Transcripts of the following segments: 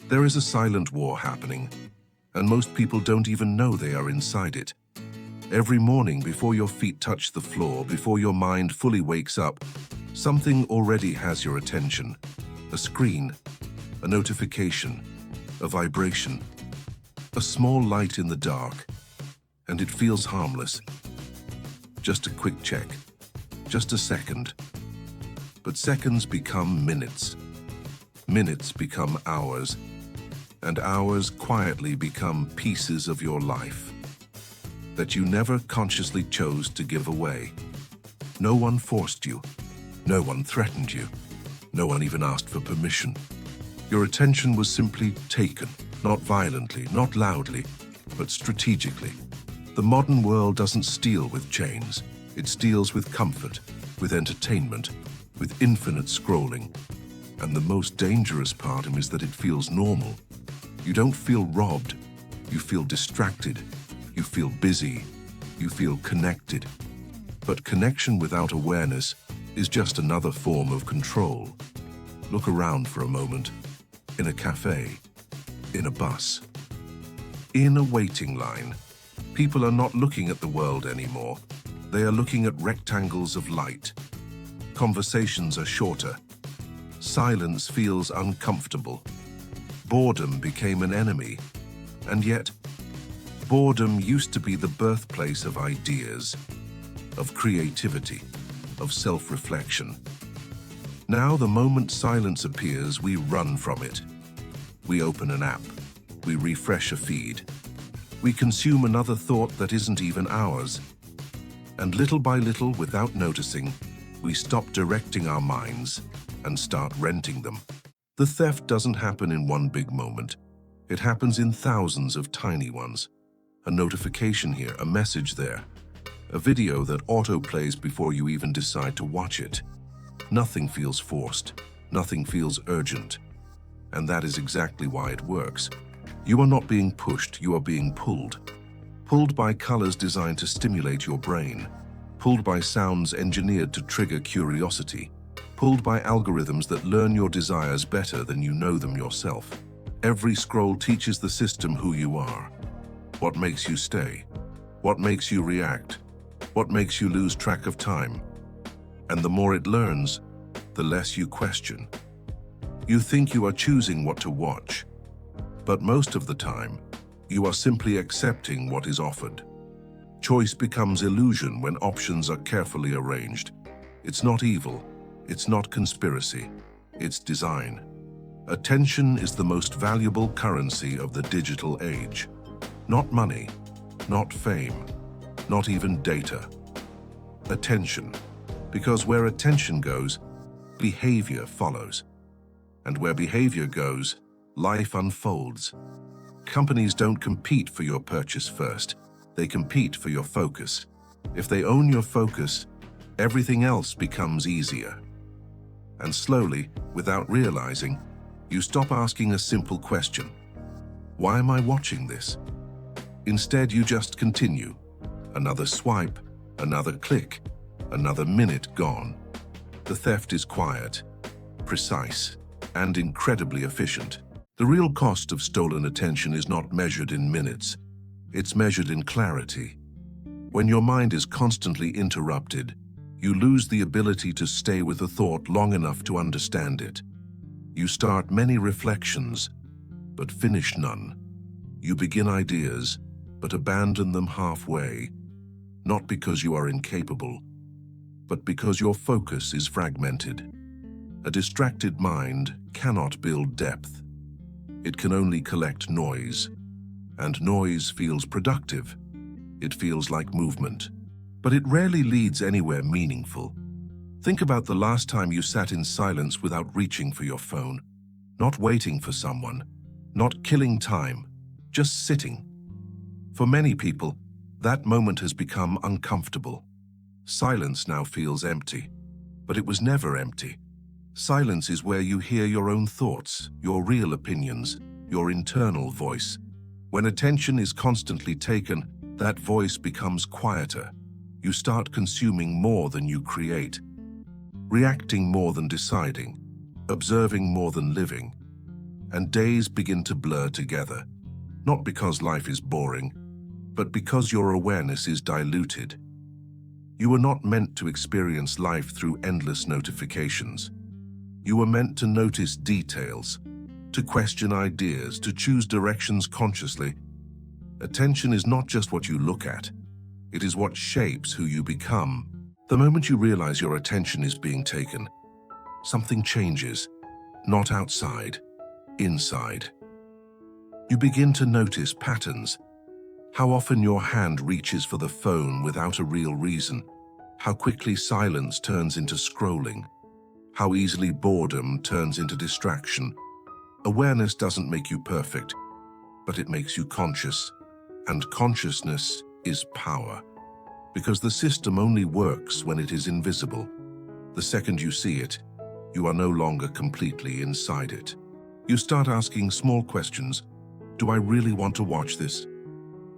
There is a silent war happening, and most people don't even know they are inside it. Every morning before your feet touch the floor, before your mind fully wakes up, something already has your attention. A screen, a notification, a vibration, a small light in the dark, and it feels harmless. Just a quick check, just a second. But seconds become minutes. Minutes become hours, and hours quietly become pieces of your life that you never consciously chose to give away. No one forced you. No one threatened you. No one even asked for permission. Your attention was simply taken, not violently, not loudly, but strategically. The modern world doesn't steal with chains. It steals with comfort, with entertainment, with infinite scrolling. And the most dangerous part is that it feels normal. You don't feel robbed. You feel distracted. You feel busy. You feel connected. But connection without awareness is just another form of control. Look around for a moment. In a cafe, in a bus, in a waiting line. People are not looking at the world anymore. They are looking at rectangles of light. Conversations are shorter. Silence feels uncomfortable. Boredom became an enemy. And yet, boredom used to be the birthplace of ideas, of creativity, of self-reflection. Now, the moment silence appears, we run from it. We open an app. We refresh a feed. We consume another thought that isn't even ours. And little by little, without noticing, we stop directing our minds and start renting them. The theft doesn't happen in one big moment. It happens in thousands of tiny ones. A notification here, a message there, a video that autoplays before you even decide to watch it. Nothing feels forced. Nothing feels urgent. And that is exactly why it works. You are not being pushed, you are being pulled. Pulled by colors designed to stimulate your brain. Pulled by sounds engineered to trigger curiosity. Pulled by algorithms that learn your desires better than you know them yourself. Every scroll teaches the system who you are. What makes you stay? What makes you react? What makes you lose track of time? And the more it learns, the less you question. You think you are choosing what to watch, but most of the time, you are simply accepting what is offered. Choice becomes illusion when options are carefully arranged. It's not evil, it's not conspiracy, it's design. Attention is the most valuable currency of the digital age. Not money, not fame, not even data. Attention. Because where attention goes, behavior follows. And where behavior goes, life unfolds. Companies don't compete for your purchase first. They compete for your focus. If they own your focus, everything else becomes easier. And slowly, without realizing, you stop asking a simple question. Why am I watching this? Instead, you just continue. Another swipe, another click, another minute gone. The theft is quiet, precise, and incredibly efficient. The real cost of stolen attention is not measured in minutes. It's measured in clarity. When your mind is constantly interrupted, you lose the ability to stay with a thought long enough to understand it. You start many reflections, but finish none. You begin ideas, but abandon them halfway, not because you are incapable, but because your focus is fragmented. A distracted mind cannot build depth. It can only collect noise, and noise feels productive. It feels like movement, but it rarely leads anywhere meaningful. Think about the last time you sat in silence without reaching for your phone, not waiting for someone, not killing time, just sitting. For many people, that moment has become uncomfortable. Silence now feels empty, but it was never empty. Silence is where you hear your own thoughts, your real opinions, your internal voice. When attention is constantly taken, that voice becomes quieter. You start consuming more than you create, reacting more than deciding, observing more than living. and days begin to blur together, not because life is boring, but because your awareness is diluted. You were not meant to experience life through endless notifications. You were meant to notice details, to question ideas, to choose directions consciously. Attention is not just what you look at, it is what shapes who you become. The moment you realize your attention is being taken, something changes, not outside, inside. You begin to notice patterns. How often your hand reaches for the phone without a real reason. How quickly silence turns into scrolling. How easily boredom turns into distraction. Awareness doesn't make you perfect, but it makes you conscious. And consciousness is power. Because the system only works when it is invisible. The second you see it, you are no longer completely inside it. You start asking small questions. Do I really want to watch this?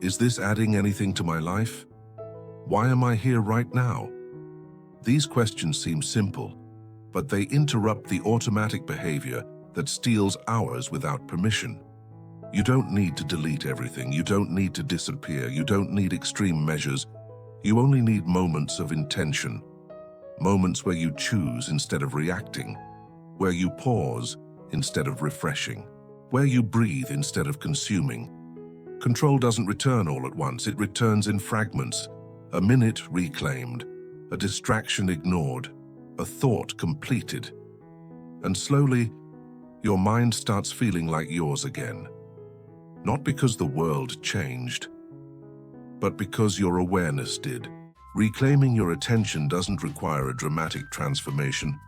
Is this adding anything to my life? Why am I here right now? These questions seem simple, but they interrupt the automatic behavior that steals hours without permission. You don't need to delete everything. You don't need to disappear. You don't need extreme measures. You only need moments of intention. Moments where you choose instead of reacting. Where you pause instead of refreshing. Where you breathe instead of consuming. Control doesn't return all at once. It returns in fragments. A minute reclaimed. A distraction ignored. A thought completed. And slowly, your mind starts feeling like yours again. Not because the world changed, but because your awareness did. Reclaiming your attention doesn't require a dramatic transformation.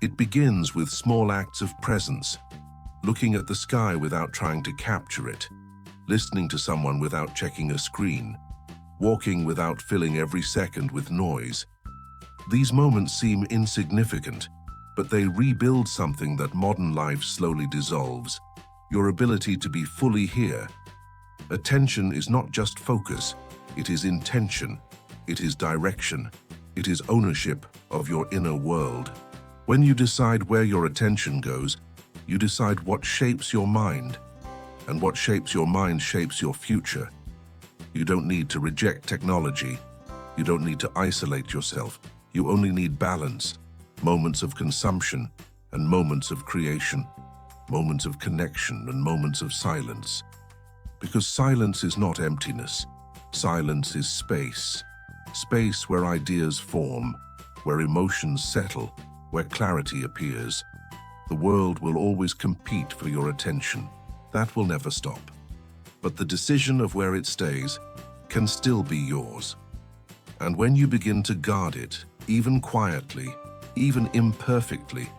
It begins with small acts of presence, looking at the sky without trying to capture it, listening to someone without checking a screen, walking without filling every second with noise. These moments seem insignificant, but they rebuild something that modern life slowly dissolves: your ability to be fully here. Attention is not just focus, it is intention, it is direction, it is ownership of your inner world. When you decide where your attention goes, you decide what shapes your mind, and what shapes your mind shapes your future. You don't need to reject technology. You don't need to isolate yourself. You only need balance, moments of consumption and moments of creation, moments of connection and moments of silence. Because silence is not emptiness. Silence is space. Space where ideas form, where emotions settle, where clarity appears. The world will always compete for your attention. That will never stop. But the decision of where it stays can still be yours. And when you begin to guard it, even quietly, even imperfectly,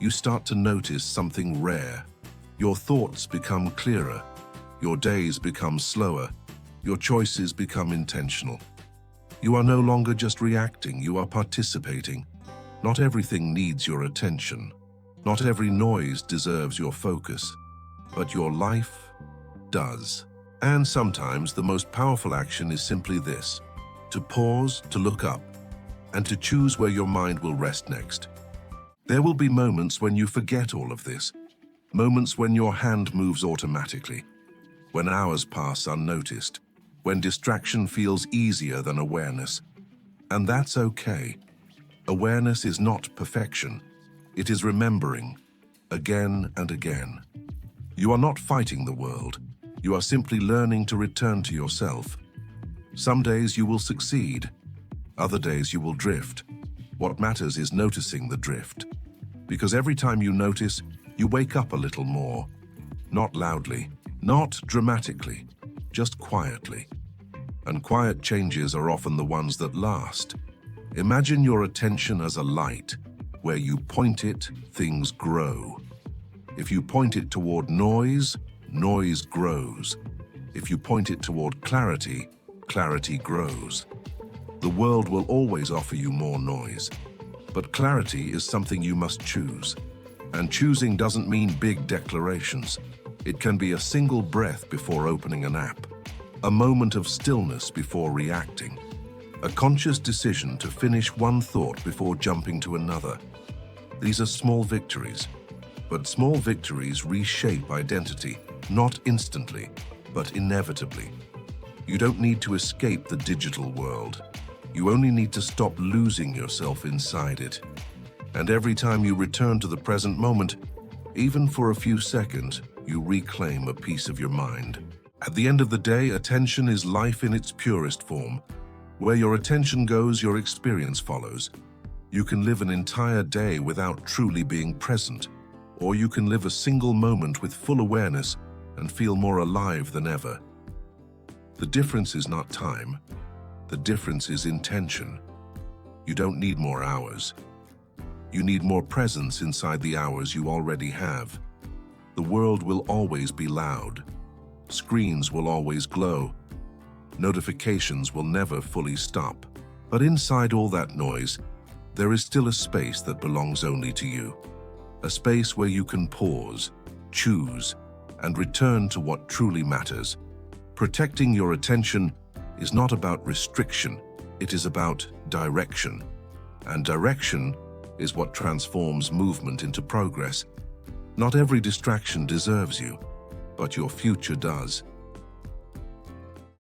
you start to notice something rare. Your thoughts become clearer. Your days become slower. Your choices become intentional. You are no longer just reacting, you are participating. Not everything needs your attention. Not every noise deserves your focus. But your life does. And sometimes the most powerful action is simply this: to pause, to look up, and to choose where your mind will rest next. There will be moments when you forget all of this. Moments when your hand moves automatically. When hours pass unnoticed. When distraction feels easier than awareness. And that's okay. Awareness is not perfection. It is remembering, again and again. You are not fighting the world. You are simply learning to return to yourself. Some days you will succeed. Other days you will drift. What matters is noticing the drift. Because every time you notice, you wake up a little more. Not loudly, not dramatically, just quietly. And quiet changes are often the ones that last. Imagine your attention as a light. Where you point it, things grow. If you point it toward noise, noise grows. If you point it toward clarity, clarity grows. The world will always offer you more noise. But clarity is something you must choose. And choosing doesn't mean big declarations. It can be a single breath before opening an app, a moment of stillness before reacting, a conscious decision to finish one thought before jumping to another. These are small victories, But small victories reshape identity, not instantly, but inevitably. You don't need to escape the digital world. You only need to stop losing yourself inside it. And every time you return to the present moment, even for a few seconds, you reclaim a piece of your mind. At the end of the day, attention is life in its purest form. Where your attention goes, your experience follows. You can live an entire day without truly being present, or you can live a single moment with full awareness and feel more alive than ever. The difference is not time. The difference is intention. You don't need more hours. You need more presence inside the hours you already have. The world will always be loud. Screens will always glow. Notifications will never fully stop. But inside all that noise, there is still a space that belongs only to you. A space where you can pause, choose, and return to what truly matters. Protecting your attention is not about restriction, it is about direction. And direction is what transforms movement into progress. Not every distraction deserves you, but your future does.